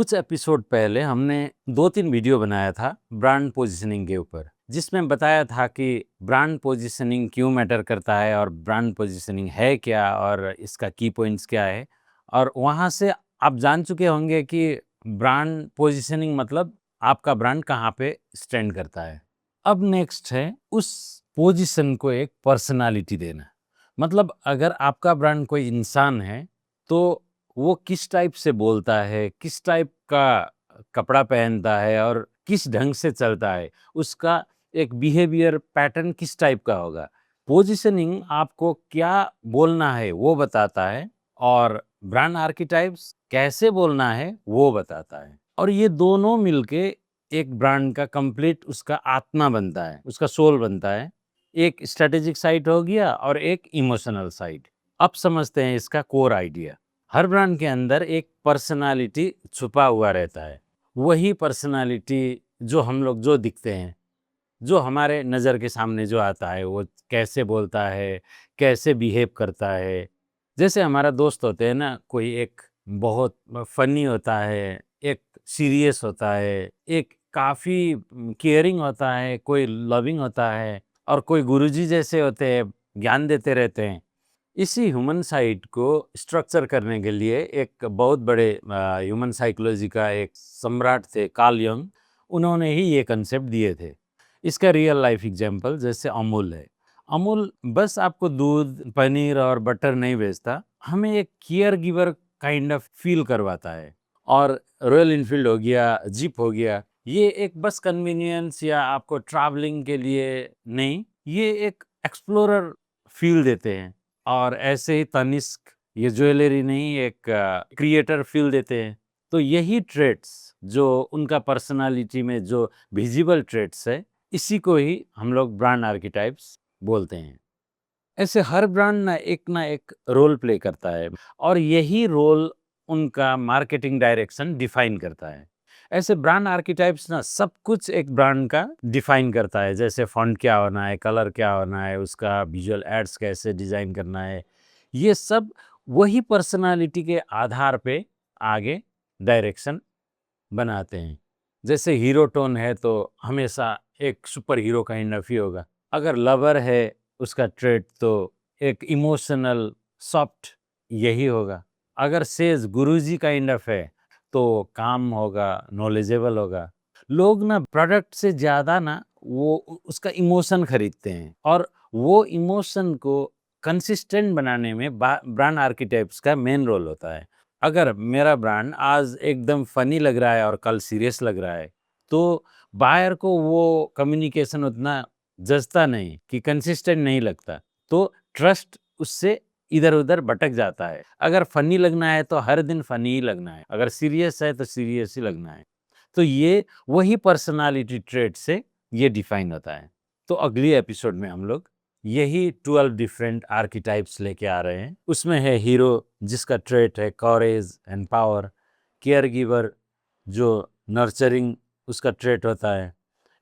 कुछ एपिसोड पहले हमने 2-3 वीडियो बनाया था ब्रांड पोजीशनिंग के ऊपर, जिसमें बताया था कि ब्रांड पोजीशनिंग क्यों मैटर करता है और ब्रांड पोजीशनिंग है क्या और इसका की पॉइंट्स क्या है। और वहाँ से आप जान चुके होंगे कि ब्रांड पोजीशनिंग मतलब आपका ब्रांड कहाँ पे स्टैंड करता है। अब नेक्स्ट है उस पोजीशन को एक पर्सनालिटी देना। मतलब अगर आपका ब्रांड कोई इंसान है तो वो किस टाइप से बोलता है, किस टाइप का कपड़ा पहनता है और किस ढंग से चलता है, उसका एक बिहेवियर पैटर्न किस टाइप का होगा। पोजीशनिंग आपको क्या बोलना है वो बताता है और ब्रांड आर्किटाइप्स कैसे बोलना है वो बताता है। और ये दोनों मिलके एक ब्रांड का कंप्लीट उसका आत्मा बनता है, उसका सोल बनता है। एक स्ट्रेटेजिक साइड हो गया और एक इमोशनल साइड। अब समझते हैं इसका कोर आइडिया। हर ब्रांड के अंदर एक पर्सनालिटी छुपा हुआ रहता है। वही पर्सनालिटी जो हम लोग जो दिखते हैं, जो हमारे नज़र के सामने जो आता है, वो कैसे बोलता है, कैसे बिहेव करता है। जैसे हमारा दोस्त होते हैं ना, कोई एक बहुत फनी होता है, एक सीरियस होता है, एक काफ़ी केयरिंग होता है, कोई लविंग होता है और कोई गुरुजी जैसे होते हैं, ज्ञान देते रहते हैं। इसी ह्यूमन साइड को स्ट्रक्चर करने के लिए एक बहुत बड़े ह्यूमन साइकोलॉजी का एक सम्राट थे कार्ल यंग, उन्होंने ही ये कंसेप्ट दिए थे। इसका रियल लाइफ एग्जांपल जैसे अमूल है। अमूल बस आपको दूध, पनीर और बटर नहीं बेचता, हमें एक care giver kind of feel करवाता है। और रॉयल इनफील्ड हो गया, जीप हो गया, ये एक बस कन्वीनियंस या आपको ट्रैवलिंग के लिए नहीं, ये एक एक्सप्लोरर फील देते हैं। और ऐसे ही तनिष्क, ये ज्वेलरी नहीं, एक क्रिएटर फील देते हैं। तो यही ट्रेट्स जो उनका पर्सनालिटी में जो विजिबल ट्रेट्स है, इसी को ही हम लोग ब्रांड आर्किटाइप्स बोलते हैं। ऐसे हर ब्रांड ना एक रोल प्ले करता है और यही रोल उनका मार्केटिंग डायरेक्शन डिफाइन करता है। ऐसे ब्रांड आर्किटाइप्स ना सब कुछ एक ब्रांड का डिफाइन करता है, जैसे फॉन्ट क्या होना है, कलर क्या होना है, उसका विजुअल एड्स कैसे डिजाइन करना है। ये सब वही पर्सनालिटी के आधार पे आगे डायरेक्शन बनाते हैं। जैसे हीरो टोन है तो हमेशा एक सुपर हीरो काइंड ऑफ ही होगा। अगर लवर है उसका ट्रेट तो एक इमोशनल सॉफ्ट यही होगा। अगर सेज गुरुजी काइंड ऑफ है तो काम होगा, नॉलेजेबल होगा। लोग ना प्रोडक्ट से ज़्यादा ना वो उसका इमोशन खरीदते हैं और वो इमोशन को कंसिस्टेंट बनाने में ब्रांड आर्किटेक्ट्स का मेन रोल होता है। अगर मेरा ब्रांड आज एकदम फनी लग रहा है और कल सीरियस लग रहा है, तो बायर को वो कम्युनिकेशन उतना जचता नहीं कि कंसिस्टेंट नहीं लगता, तो ट्रस्ट उससे इधर-उधर भटक जाता है। अगर फनी लगना है तो हर दिन फनी ही लगना है, अगर सीरियस है तो सीरियस ही लगना है। तो ये वही पर्सनालिटी ट्रेट से ये डिफाइन होता है। तो अगली एपिसोड में हम लोग यही 12 डिफरेंट आर्किटाइप्स लेके आ रहे हैं। उसमें है हीरो जिसका ट्रेट है courage and power, care giver जो नर्चरिंग उसका ट्रेट होता है,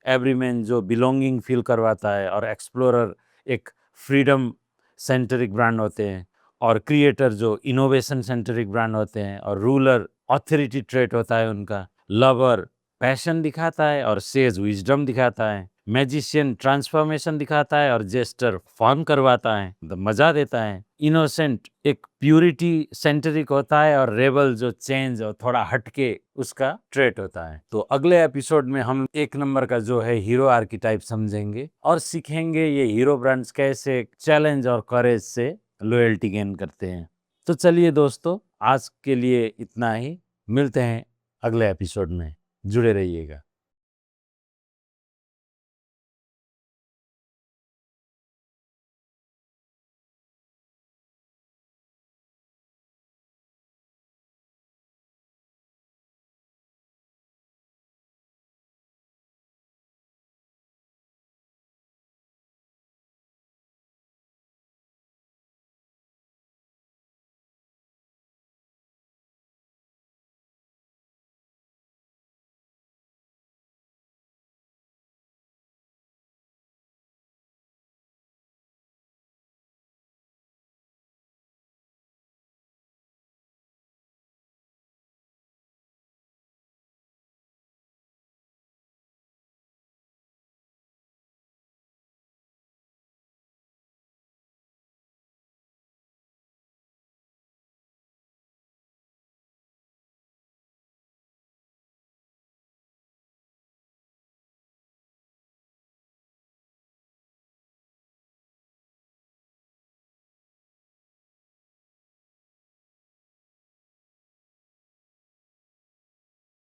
एवरीमैन जो बिलोंगिंग फील करवाता है और एक्सप्लोरर एक फ्रीडम सेंट्रिक ब्रांड होते हैं, और क्रिएटर जो इनोवेशन सेंट्रिक ब्रांड होते हैं, और रूलर ऑथोरिटी ट्रेट होता है उनका, लवर पैशन दिखाता है और सेज विजडम दिखाता है, मैजिशियन ट्रांसफॉर्मेशन दिखाता है और जेस्टर फन करवाता है, मजा देता है, इनोसेंट एक प्यूरिटी सेंट्रिक होता है और रेबल जो चेंज और थोड़ा हटके उसका ट्रेट होता है। तो अगले एपिसोड में हम 1 नंबर का जो है हीरो आर्किटाइप समझेंगे और सीखेंगे ये हीरो ब्रांड्स कैसे चैलेंज और करेज से लॉयल्टी गेन करते हैं। तो चलिए दोस्तों, आज के लिए इतना ही। मिलते हैं अगले एपिसोड में, जुड़े रहिएगा।